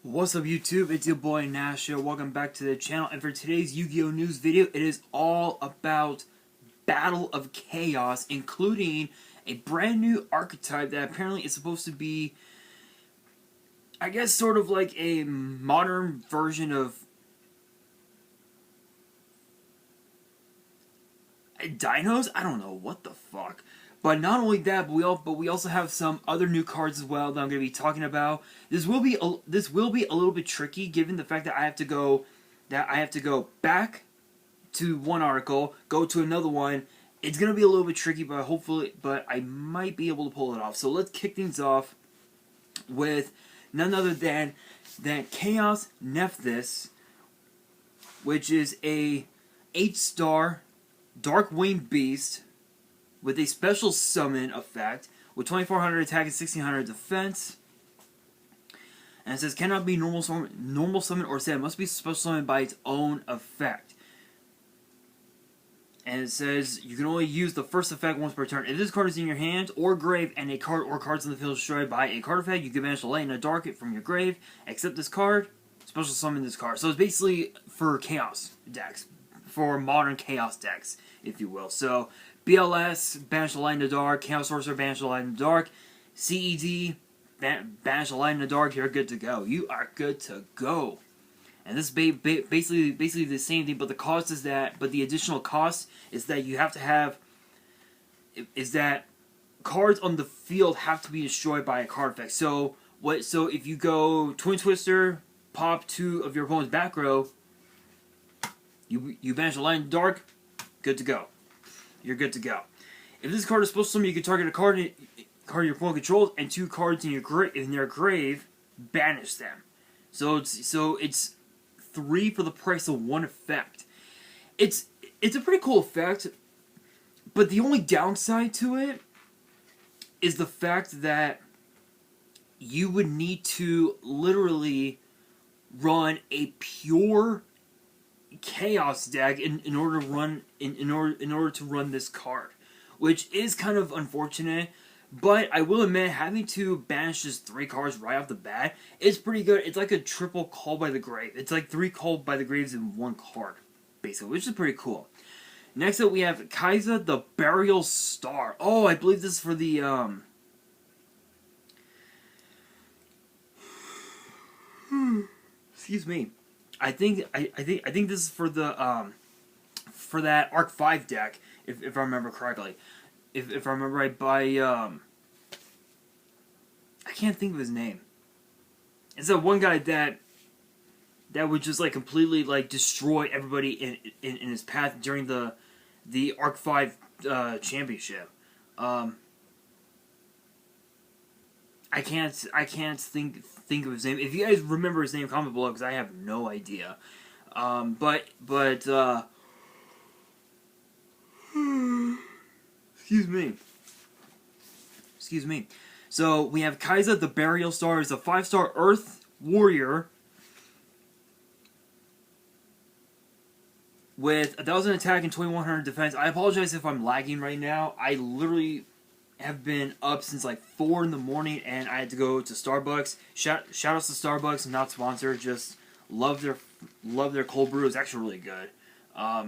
What's up YouTube, it's your boy Nash here, welcome back to the channel, and for today's Yu-Gi-Oh news video, it is all about Battle of Chaos, including a brand new archetype that apparently is supposed to be, I guess, sort of like a modern version of Dinos? I don't know, what the fuck. But not only that, but we also have some other new cards as well that I'm going to be talking about. This will be a little bit tricky, given the fact that I have to go back to one article, go to another one. It's going to be a little bit tricky, but I might be able to pull it off. So let's kick things off with none other than Chaos Neff this, which is a 8-star Dark Winged Beast with a special summon effect with 2400 attack and 1600 defense. And it says cannot be normal summon or set. It must be special summon by its own effect. And it says you can only use the first effect once per turn. If this card is in your hand or grave and a card or cards in the field is destroyed by a card effect, you can banish the light and the dark from your grave. Except this card, special summon this card. So it's basically for chaos decks, for modern chaos decks, if you will. So BLS, banish the light in the dark. Chaos Sorcerer, banish the light in the dark. CED, banish the light in the dark. You're good to go. You are good to go. And this is basically the same thing, but the cost is that. But the additional cost is that you have to have. Is that cards on the field have to be destroyed by a card effect. So what? So if you go Twin Twister, pop 2 of your opponent's back row. You banish the light in the dark. Good to go. You're good to go. If this card is supposed to summon, you can target a card your opponent controls and 2 cards in their grave, banish them. So it's 3 for the price of 1 effect. It's a pretty cool effect, but the only downside to it is the fact that you would need to literally run a pure chaos deck in order to run this card, which is kind of unfortunate. But I will admit, having to banish just 3 cards right off the bat is pretty good. It's like a triple call by the grave. It's like 3 called by the graves in 1 card, basically, which is pretty cool. Next up, we have Kaiser the Burial Star. Oh, I believe this is for the excuse me. I think this is for the for that Arc 5 deck, if I remember correctly. If I remember right, by I can't think of his name. It's that one guy that would just like completely like destroy everybody in his path during the Arc 5 championship. I can't think of his name. If you guys remember his name, comment below because I have no idea. Excuse me. So we have Kaiser the Burial Star. Is a 5-star Earth Warrior with 1000 attack and 2100 defense. I apologize if I'm lagging right now. I literally have been up since like 4 in the morning and I had to go to Starbucks. Shout outs to Starbucks, not sponsored, just love their cold brew. It's actually really good.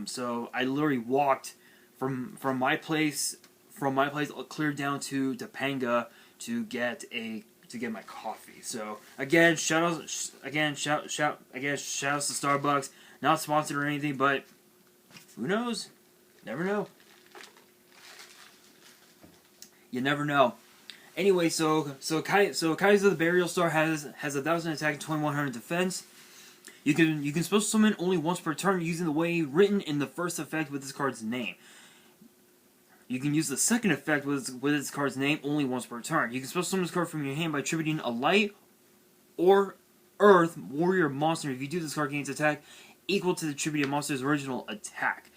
So I literally walked from my place clear down to Topanga to get my coffee. So again, shout outs to Starbucks, not sponsored or anything, but who knows? Never know. You never know. Anyway, so Kaiser the Burial Star has 1000 attack and 2100 defense. You can special summon only once per turn using the way written in the first effect with this card's name. You can use the second effect with this card's name only once per turn. You can special summon this card from your hand by attributing a light or earth warrior monster. If you do, this card gains attack equal to the attributed monster's original attack.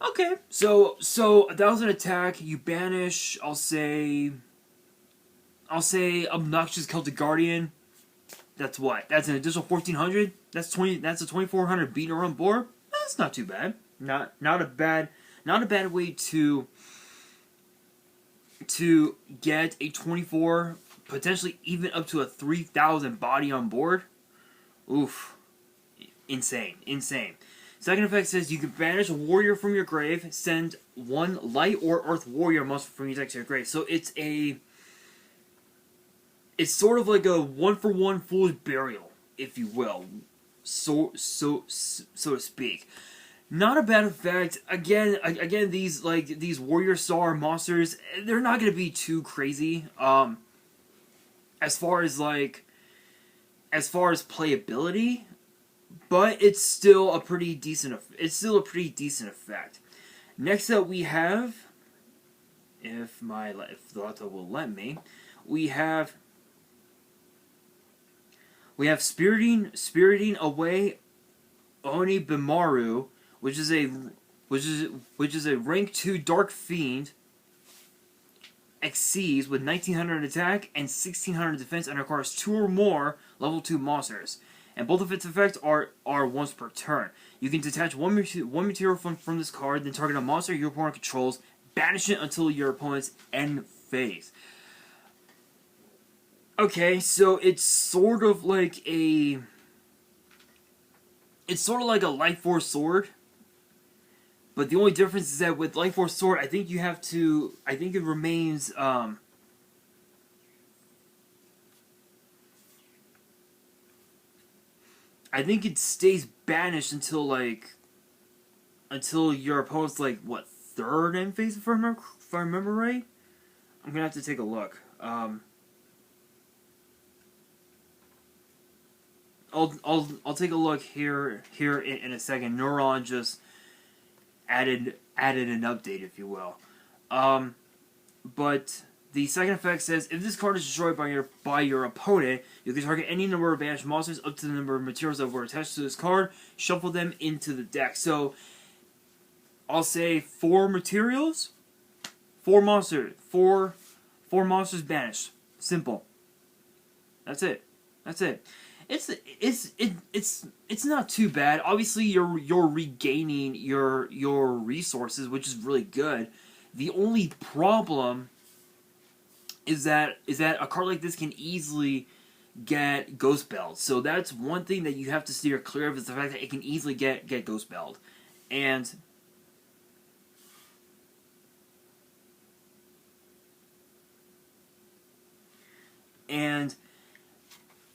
Okay, so 1000 attack, you banish, I'll say Obnoxious Celtic Guardian. That's what? That's an additional 1400? That's a 2400 beat around board? That's not too bad. Not a bad way to get a 24 potentially even up to a 3,000 body on board. Oof. Insane. Insane. Second effect says you can banish a warrior from your grave, send one light or earth warrior monster from your deck to your grave. So it's sort of like a 1-for-1 foolish burial, if you will, so to speak. Not a bad effect. Again, these warrior star monsters, they're not gonna be too crazy. As far as playability. But it's still a pretty decent effect. Next up we have, if the laptop will let me, we have spiriting away Oni Bimaru, which is a rank 2 dark fiend. Exceeds with 1900 attack and 1600 defense and requires 2 or more level 2 monsters. And both of its effects are once per turn. You can detach one material from this card, then target a monster your opponent controls, banish it until your opponent's end phase. Okay, so it's sort of like a Life Force Sword. But the only difference is that with Life Force Sword, I think it remains I think it stays banished until your opponent's third end phase, if I remember right. I'm gonna have to take a look. I'll take a look here in a second. Neuron just added an update, if you will. But the second effect says, if this card is destroyed by your opponent, you can target any number of banished monsters up to the number of materials that were attached to this card, shuffle them into the deck. So, I'll say 4 materials, 4 monsters, 4 monsters banished. Simple. That's it. It's not too bad. Obviously, you're regaining your resources, which is really good. The only problem is that a card like this can easily get Ghost Belled. So that's one thing that you have to steer clear of, is the fact that it can easily get Ghost Belled. And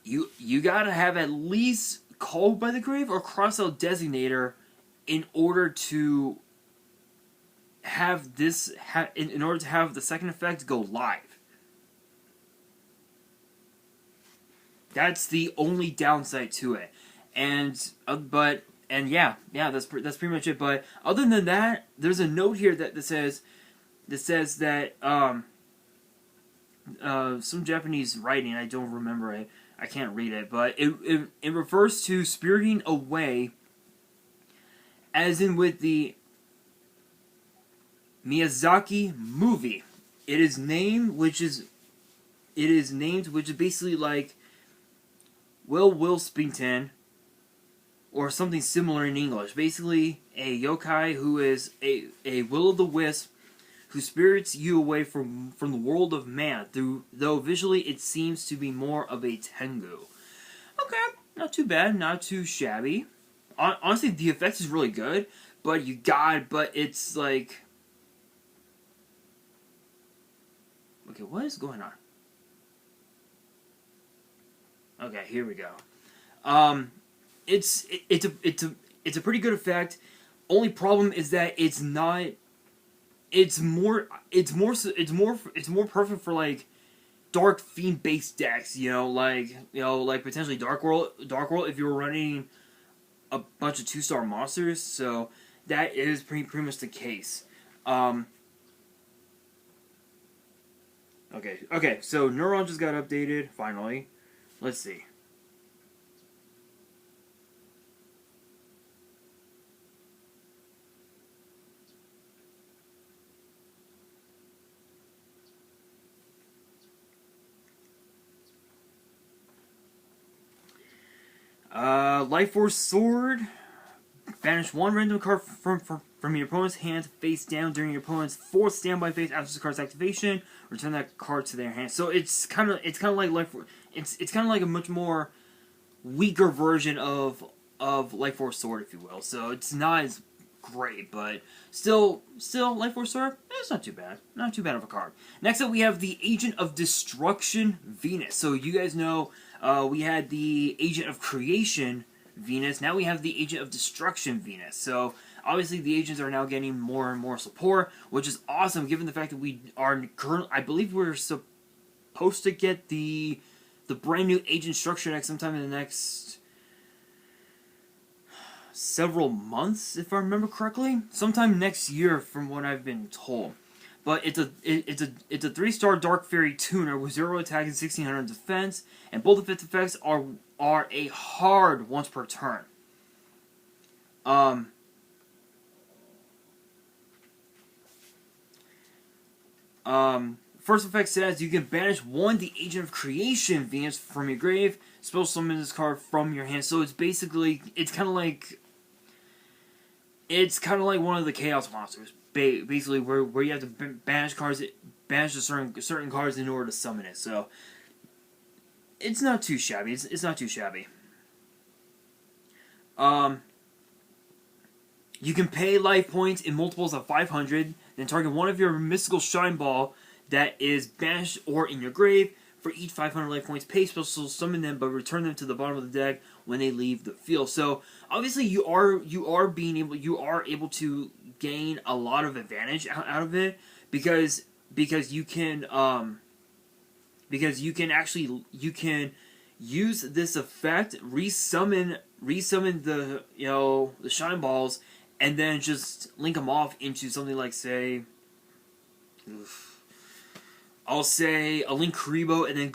you gotta have at least Called by the Grave or Crossout Designator in order to have in order to have the second effect go live. That's the only downside to it. That's pretty much it. But other than that, there's a note here that says that some Japanese writing, I don't remember it. I can't read it, but it refers to spiriting away, as in with the Miyazaki movie. It is named, which is basically like Will Spington, or something similar in English. Basically, a yokai who is a will-o'-the-wisp who spirits you away from the world of man, though visually it seems to be more of a Tengu. Okay, not too bad, not too shabby. Honestly, the effect is really good, but it's like... Okay, what is going on? Okay, here we go. It's a pretty good effect. Only problem is that it's not... It's more perfect for like dark fiend based decks, like potentially Dark World if you were running a bunch of 2-star monsters. So that is pretty much the case. Okay, so Neuron just got updated finally. Let's see. Life Force Sword. Banish one random card from your opponent's hand face down during your opponent's 4th standby phase after the card's activation. Return that card to their hand. So it's kind of like it's kind of like a much more weaker version of Life Force Sword, if you will. So it's not as great, but still Life Force Sword, it's not too bad. Not too bad of a card. Next up, we have the Agent of Destruction Venus. So you guys know we had the Agent of Creation Venus. Now we have the Agent of Destruction Venus. So obviously the agents are now getting more and more support, which is awesome given the fact that we are currently, I believe we're supposed to get the brand new agent structure deck sometime in the next several months, if I remember correctly. Sometime next year from what I've been told. But it's a 3-star Dark Fairy tuner with 0 attack and 1600 defense, and both of its effects are a hard once per turn. First effect says you can banish one the Agent of Creation Venus from your grave, spell summon this card from your hand. So it's basically it's kind of like one of the Chaos monsters. Basically, where you have to banish certain cards in order to summon it. So it's not too shabby. It's not too shabby. You can pay life points in multiples of 500, then target one of your mystical Shine Ball that is banished or in your grave. For each 500 life points, pay special summon them, but return them to the bottom of the deck when they leave the field. So obviously, you are able to gain a lot of advantage out of it because you can use this effect, resummon the the Shine Balls, and then just link them off into something like, say, I'll say a Link Kuriboh, and then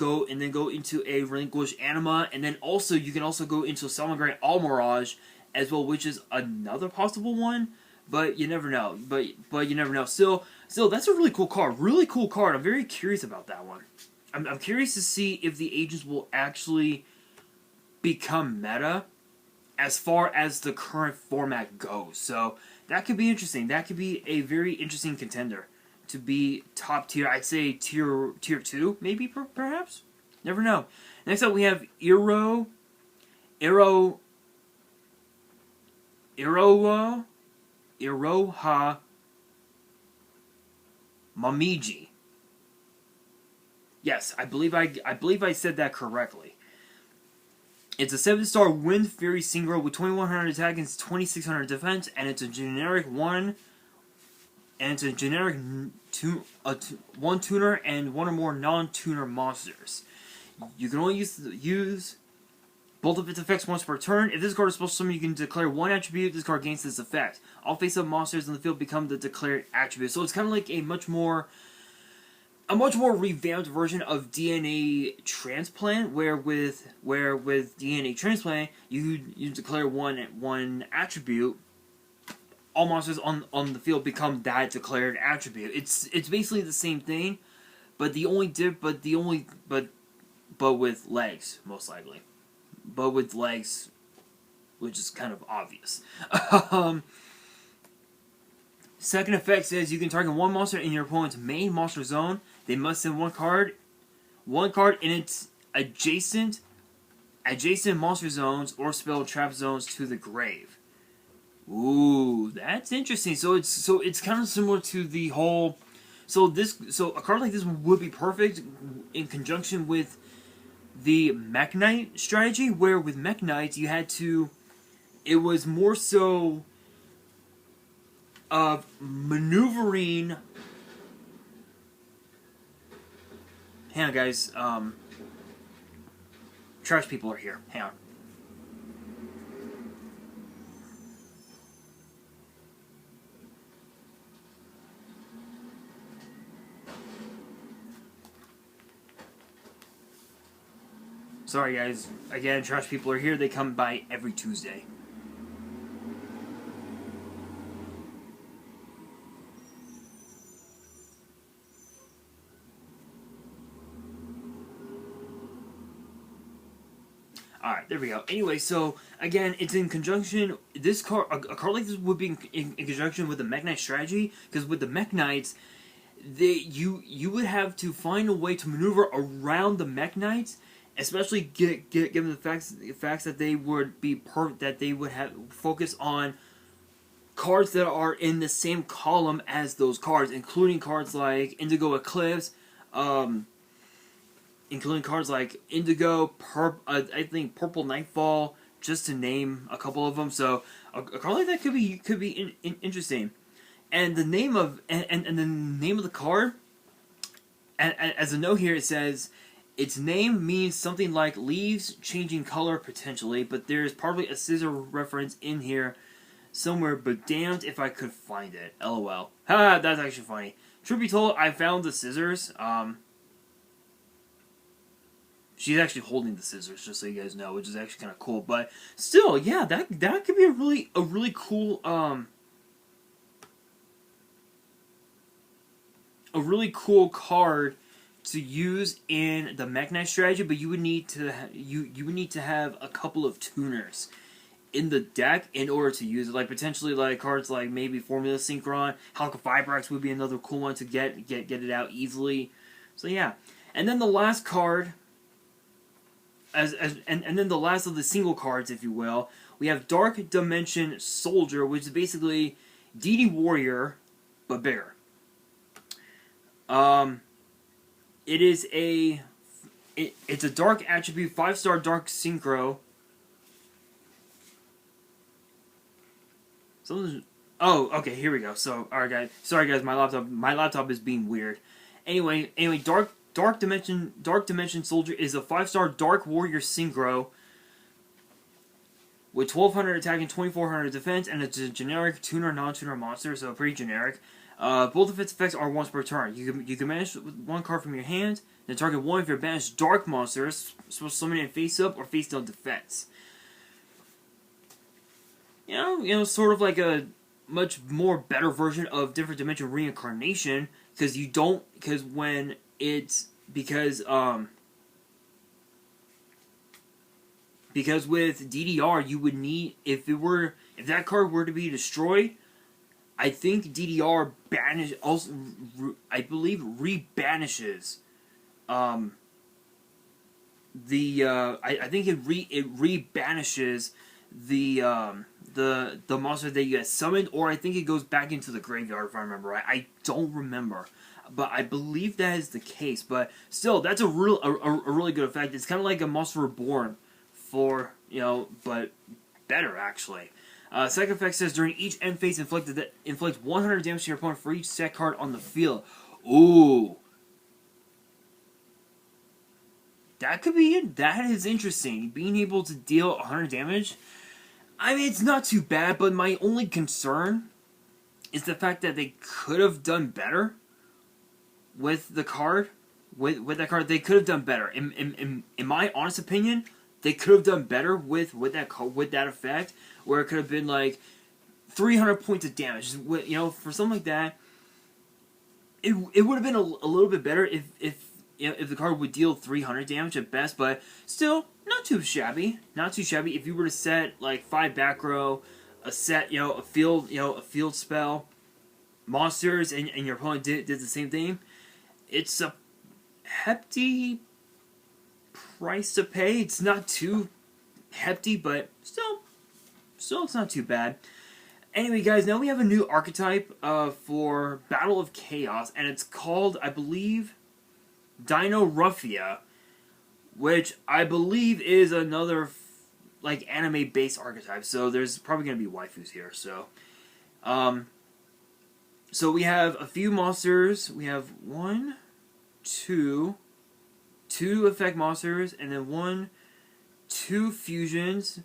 go into a Relinquish Anima, and then also you can also go into a Salmon All Mirage as well, which is another possible one. But you never know. But you never know. Still, that's a really cool card. Really cool card. I'm very curious about that one. I'm curious to see if the agents will actually become meta as far as the current format goes. So that could be interesting. That could be a very interesting contender to be top tier. I'd say tier 2, maybe, perhaps. Never know. Next up, we have Iroha Momiji. Yes, I believe I said that correctly. It's a 7-star Wind Fairy Synchro with 2100 attack and 2600 defense, and it's a generic one. And it's a generic one tuner and one or more non-tuner monsters. You can only use both of its effects once per turn. If this card is special summon, you can declare one attribute. This card gains this effect. All face-up monsters in the field become the declared attribute. So it's kind of like a much more revamped version of DNA Transplant, where with DNA Transplant you declare one attribute. All monsters on the field become that declared attribute. It's basically the same thing, but with legs, most likely. But with legs, which is kind of obvious. Second effect says you can target one monster in your opponent's main monster zone. They must send one card in its adjacent monster zones or spell trap zones to the grave. Ooh, that's interesting. So it's kind of similar to the whole. So a card like this would be perfect in conjunction with the Mech Knight strategy, where with Mech Knights you had to. It was more so of maneuvering. Hang on, guys. Trash people are here. Hang on. Sorry, guys. Again, trash people are here. They come by every Tuesday. Alright, there we go. Anyway, so, again, it's in conjunction, this card, a card like this would be in conjunction with the Mech Knight strategy, because with the Mech Knights, you would have to find a way to maneuver around the Mech Knights, especially given the facts that they would be that they would have focus on cards that are in the same column as those cards, including cards like Indigo Eclipse, including cards like Indigo, I think Purple Nightfall, just to name a couple of them. So a card like that could be interesting. And the name of and the name of the card, as a note here, it says its name means something like leaves changing color potentially, but there's probably a scissor reference in here somewhere, but damned if I could find it. LOL. Ha, that's actually funny. Truth be told, I found the scissors. She's actually holding the scissors, just so you guys know, which is actually kind of cool. But still, yeah, that could be a really cool card to use in the Mech Knight strategy. But you would need to you would need to have a couple of tuners in the deck in order to use it. Like potentially like cards like maybe Formula Synchron, Halka Vibrax would be another cool one to get it out easily. So yeah, and then the last card. And then the last of the single cards, if you will, we have Dark Dimension Soldier, which is basically DD Warrior, but bigger. It's a dark attribute, 5-star dark synchro. Oh, okay, here we go. So, alright guys, sorry guys, my laptop is being weird. Anyway, Dark Dimension Soldier is a 5-star Dark Warrior Synchro with 1200 attack and 2400 defense, and it's a generic tuner, non-tuner monster, so pretty generic. Both of its effects are once per turn. You can banish one card from your hand, then target one of your banished dark monsters, supposed to summon in face up or face down defense. You know, sort of like a much more better version of Different Dimension Reincarnation, because with DDR you would need, if that card were to be destroyed, I think DDR I believe rebanishes I think it rebanishes the monster that you get summoned, or I think it goes back into the graveyard if I remember right. I don't remember, but I believe that is the case. But still, that's a really good effect. It's kind of like a Monster Reborn but better actually. Second effect says during each end phase inflict 100 damage to your opponent for each set card on the field. Ooh. That is interesting. Being able to deal 100 damage. I mean, it's not too bad, but my only concern is the fact that they could have done better with the card. With that card, they could have done better. In my honest opinion, they could have done better with that effect, where it could have been like 300 points of damage. For something like that, it would have been a little bit better if the card would deal 300 damage at best, but still not too shabby. Not too shabby. If you were to set like 5 back row, a field spell, monsters, and your opponent did the same thing, it's a hefty price to pay. It's not too hefty, but still it's not too bad. Anyway, guys, now we have a new archetype for Battle of Chaos, and it's called, I believe, Dino Ruffia, which I believe is another like anime-based archetype. So there's probably going to be waifus here. So we have a few monsters. We have 2 effect monsters, and then 2 fusions.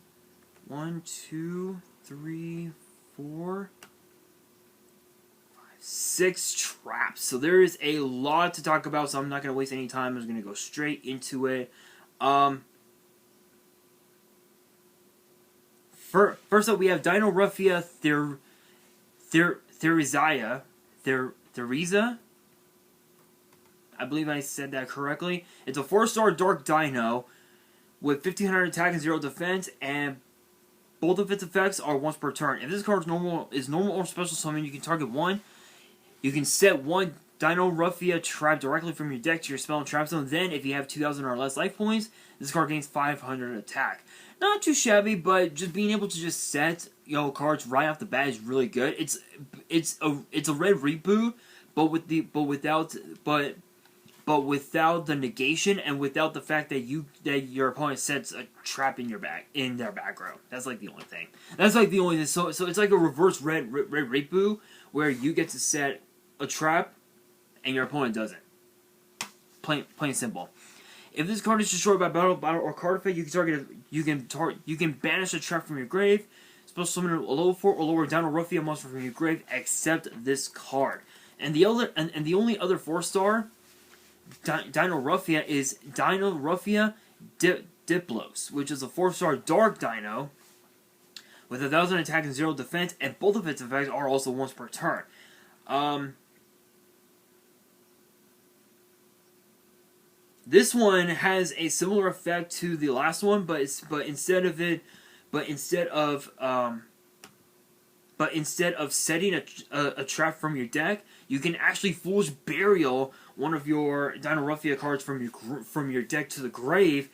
1, 2, 3, 4, 5, 6 traps. So there is a lot to talk about, so I'm not going to waste any time. I'm just going to go straight into it. First up, we have Dino Ruffia Theresa. I believe I said that correctly. It's a 4-star Dark Dino with 1500 attack and 0 defense, and both of its effects are once per turn. If this card is normal or special summon, you can target one. You can set one Dino Ruffia trap directly from your deck to your spell and trap zone. Then, if you have 2000 or less life points, this card gains 500 attack. Not too shabby, but just being able to just set cards right off the bat is really good. It's a red reboot, but without the negation and without the fact that your opponent sets a trap in their back row. That's like the only thing. That's like the only thing. So it's like a reverse red reboot where you get to set a trap and your opponent doesn't. Plain and simple. If this card is destroyed by battle or card effect, you can banish a trap from your grave. Special summon a level 4 or lower Dino Ruffia monster from your grave, except this card. And the only other 4-star Dino Ruffia is Dino Ruffia Diplos, which is a 4-star Dark Dino with 1000 attack and 0 defense, and both of its effects are also once per turn. This one has a similar effect to the last one, but instead of setting a trap from your deck, you can actually Foolish Burial one of your Dino Ruffia cards from your deck to the grave,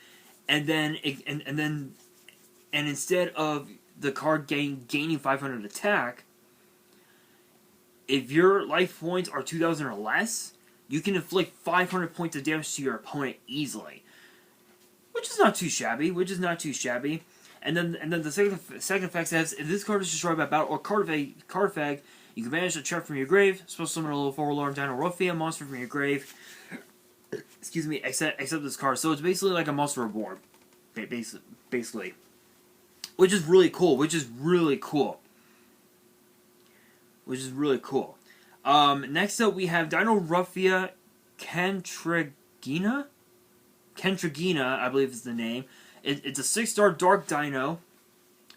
and instead of the card gaining 500 attack, if your life points are 2000 or less, you can inflict 500 points of damage to your opponent easily, which is not too shabby. And then the second effect says, if this card is destroyed by battle or card effect, you can banish a trap from your grave. Special summon a level 4 Lord Dino Ruffia monster from your grave. Excuse me, except this card. So it's basically like a Monster Reborn, basically, which is really cool. Next up, we have Dino Ruffia Kentragina. Kentragina, I believe is the name. It's a 6-star Dark Dino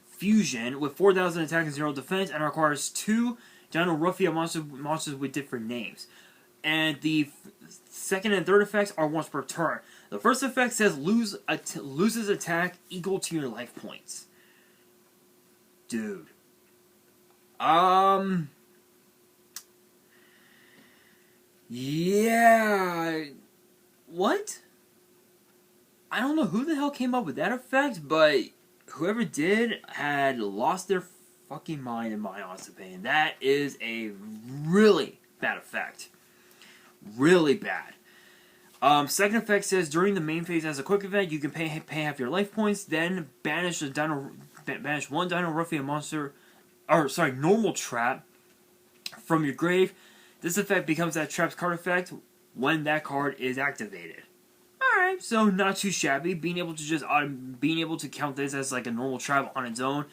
fusion with 4000 attack and 0 defense, and requires 2 Dino Ruffia monsters with different names. And the second and third effects are once per turn. The first effect says loses attack equal to your life points. Dude. Yeah. What? I don't know who the hell came up with that effect, but whoever did had lost their fucking mind, in my honest opinion. That is a really bad effect. Really bad. Second effect says, during the main phase as a quick event, you can pay half your life points, then banish one Dino Ruffia monster, normal trap from your grave. This effect becomes that trap's card effect when that card is activated. Alright, so not too shabby. Being able to count this as like a normal trap on its own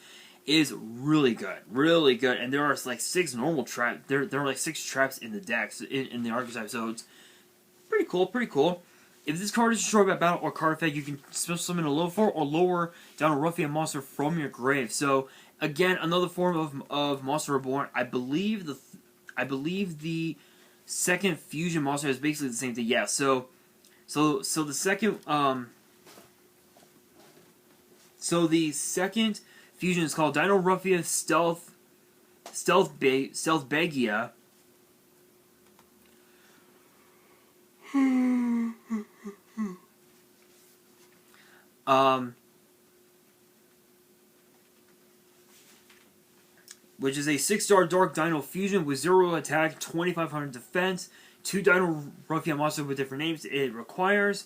is really good. Really good. And there are like 6 normal traps. There are like 6 traps in the decks, in the archetype, so it's pretty cool. If this card is destroyed by battle or card effect, you can special summon a level 4 or lower Dino Ruffia monster from your grave. So again, another form of Monster Reborn. I believe the second fusion monster is basically the same thing. Yeah, so the second fusion is called Dino Ruffia Stealth Begia. Which is a 6-star Dark Dino fusion with 0 attack, 2500 defense, 2 Dino Ruffia monsters with different names it requires,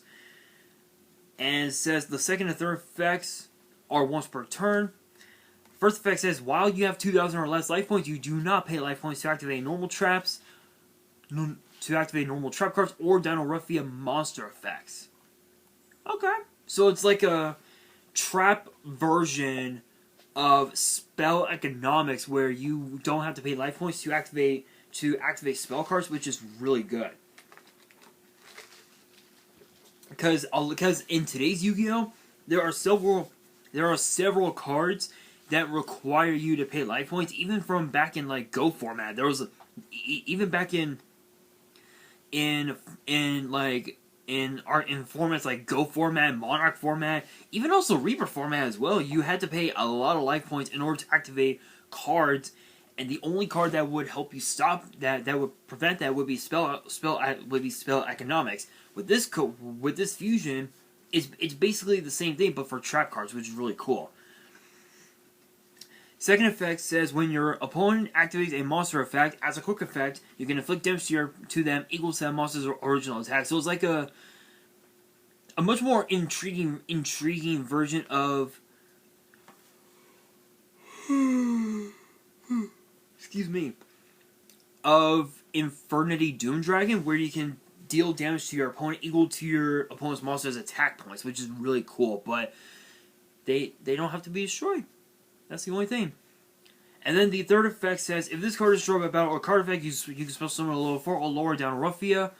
and it says the second and third effects are once per turn. First effect says, while you have 2000 or less life points, you do not pay life points to activate normal traps, normal trap cards, or Dino Ruffia monster effects. Okay. So it's like a trap version of spell economics where you don't have to pay life points to activate spell cards, which is really good. Because in today's Yu-Gi-Oh, there are several cards that require you to pay life points, even from back in like Go format. There was even back in like in formats like Go format, Monarch format, even also Reaper format as well. You had to pay a lot of life points in order to activate cards, and the only card that would help you stop that, that would prevent that, would be spell economics. With this fusion, it's basically the same thing but for trap cards, which is really cool. Second effect says when your opponent activates a monster effect, as a quick effect, you can inflict damage to them equal to that monster's original attack. So it's like a much more intriguing version of excuse me, of Infernity Doom Dragon, where you can deal damage to your opponent equal to your opponent's monster's attack points, which is really cool. But they don't have to be destroyed. That's the only thing. And then the third effect says, if this card is destroyed by battle or card effect, you can special summon a level 4 or lower Dino Ruffia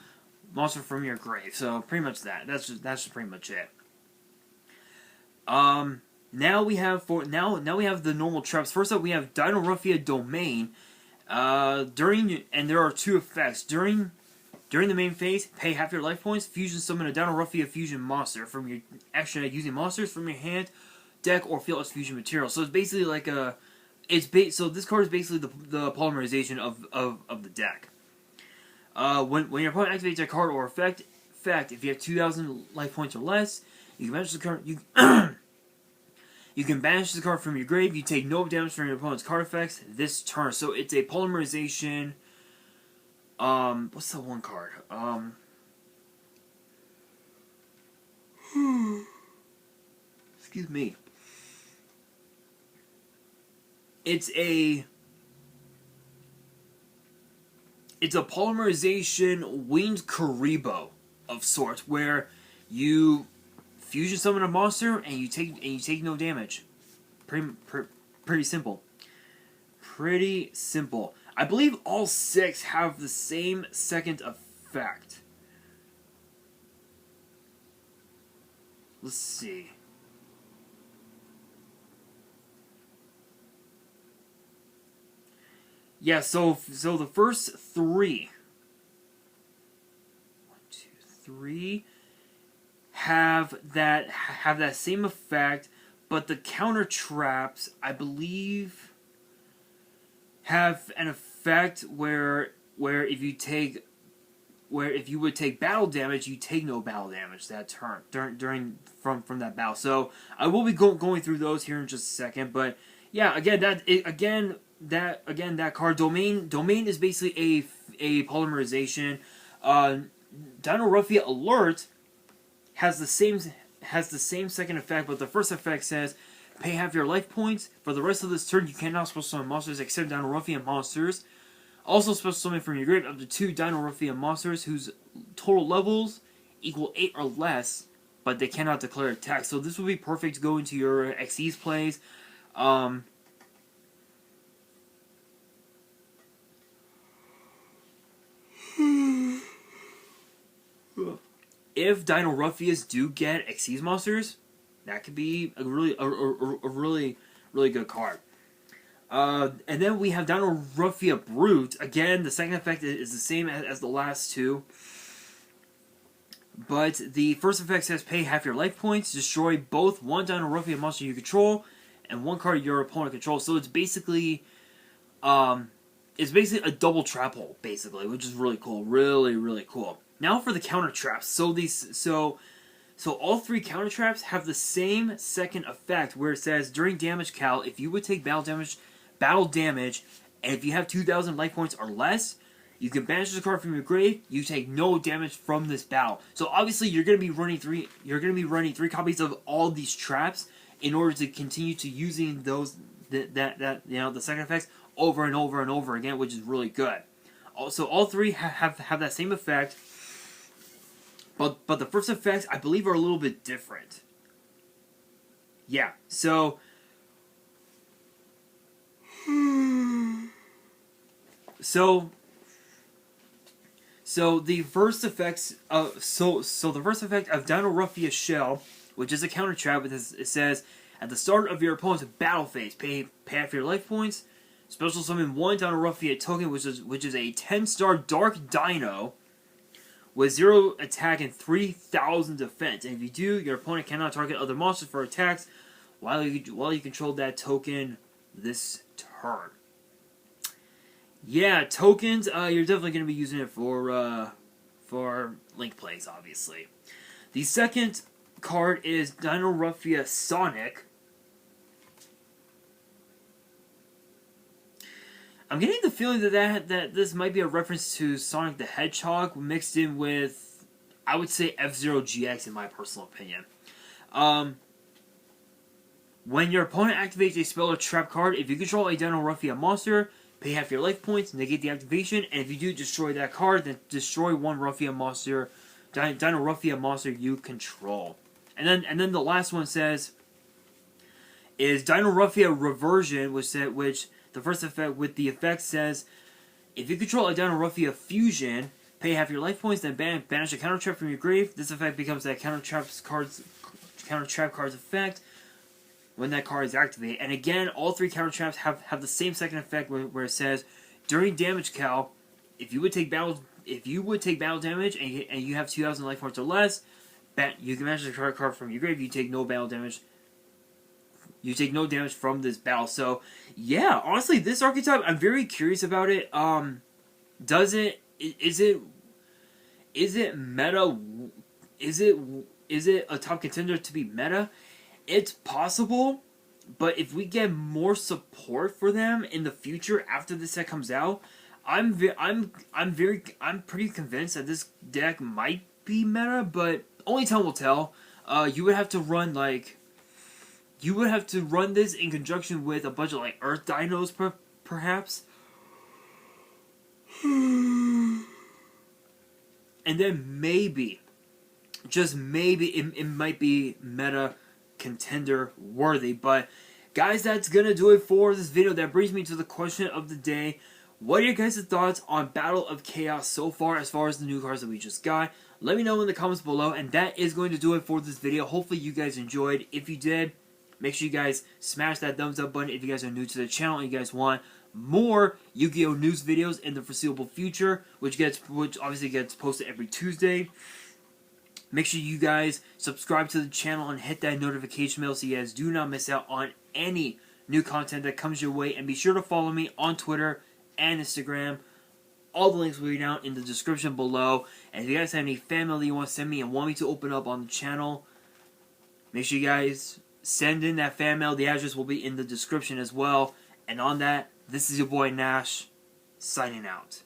monster from your grave. So pretty much that. That's just pretty much it. Now we have the normal traps. First up, we have Dino Ruffia Domain. And there are two effects. During the main phase, pay half your life points. Fusion summon a Dino Ruffia fusion monster from your action using monsters from your hand, deck, or field as fusion material. So it's basically like a, so this card is basically the polymerization of the deck. When your opponent activates a card or effect, if you have 2,000 life points or less, you can banish the card. You can banish the card from your grave. You take no damage from your opponent's card effects this turn. So it's a polymerization. What's that one card? Excuse me. It's a polymerization winged Kuriboh of sorts, where you fusion summon a monster and you take no damage. Pretty simple. Pretty simple. I believe all 6 have the same second effect. Let's see. Yeah, so the first 3, 1, 2, 3, have that same effect, but the counter traps, I believe, have an effect where if you would take battle damage, you take no battle damage that turn from that battle. So I will be going through those here in just a second, but yeah, again that card domain is basically a polymerization. Dino Ruffia Alert has the same second effect, but the first effect says pay half your life points. For the rest of this turn, you cannot special summon monsters except Dino Ruffia monsters. Also special summon from your grave up to 2 Dino Ruffia monsters whose total levels equal 8 or less, but they cannot declare attack. So this would be perfect to go into your Xyz plays. If Dino Ruffias do get Xyz monsters, that could be a really good card. And then we have Dino Ruffia Brute. Again, the second effect is the same as the last 2. But the first effect says pay half your life points, destroy both 1 Dino Ruffia monster you control and 1 card your opponent controls. So it's basically a double trap hole, basically, which is really cool. Really cool. Now for the counter traps. So all 3 counter traps have the same second effect, where it says during damage cal, if you would take battle damage, and if you have 2,000 life points or less, you can banish the card from your grave. You take no damage from this battle. So obviously you're going to be running 3. You're going to be running 3 copies of all these traps in order to continue to using those the second effects over and over and over again, which is really good. Also, all 3 have that same effect. But the first effects, I believe, are a little bit different. Yeah, so the first effects of the first effect of Dino Ruffia Shell, which is a counter trap, it says at the start of your opponent's battle phase, pay half your life points. Special summon 1 Dino Ruffia token, which is a 10-star Dark Dino. with 0 attack and 3,000 defense. And if you do, your opponent cannot target other monsters for attacks while you control that token this turn. Yeah, tokens. You're definitely going to be using it for link plays, obviously. The second card is Dino Ruffia Sonic. I'm getting the feeling that this might be a reference to Sonic the Hedgehog mixed in with, I would say, F-Zero GX in my personal opinion. When your opponent activates a spell or trap card, if you control a Dino Ruffia monster, pay half your life points, negate the activation, and if you do destroy that card, then destroy one Ruffia monster, Dino Ruffia monster you control. And then the last one says is Dino Ruffia Reversion, which the first effect with the effect says, if you control a Dino Ruffia Fusion, pay half your life points, then banish a counter trap from your grave. This effect becomes that counter trap card's effect when that card is activated. And again, all 3 counter traps have the same second effect where it says, during damage cal, if you would take battle damage and you have 2,000 life points or less, you can banish the card from your grave. You take no battle damage. You take no damage from this battle. So, yeah, honestly, this archetype, I'm very curious about it. Is it meta? Is it a top contender to be meta? It's possible, but if we get more support for them in the future after this set comes out, I'm pretty convinced that this deck might be meta, but only time will tell. You would have to run this in conjunction with a bunch of like Earth Dinos, perhaps. And then maybe, just maybe, it might be meta contender worthy. But guys, that's gonna do it for this video. That brings me to the question of the day. What are your guys' thoughts on Battle of Chaos so far as the new cards that we just got? Let me know in the comments below, and that is going to do it for this video. Hopefully you guys enjoyed. If you did, make sure you guys smash that thumbs up button if you guys are new to the channel and you guys want more Yu-Gi-Oh news videos in the foreseeable future, which obviously gets posted every Tuesday. Make sure you guys subscribe to the channel and hit that notification bell so you guys do not miss out on any new content that comes your way. And be sure to follow me on Twitter and Instagram. All the links will be down in the description below. And if you guys have any fan mail that you want to send me and want me to open up on the channel, make sure you guys send in that fan mail. The address will be in the description as well. And on that, this is your boy Nash, signing out.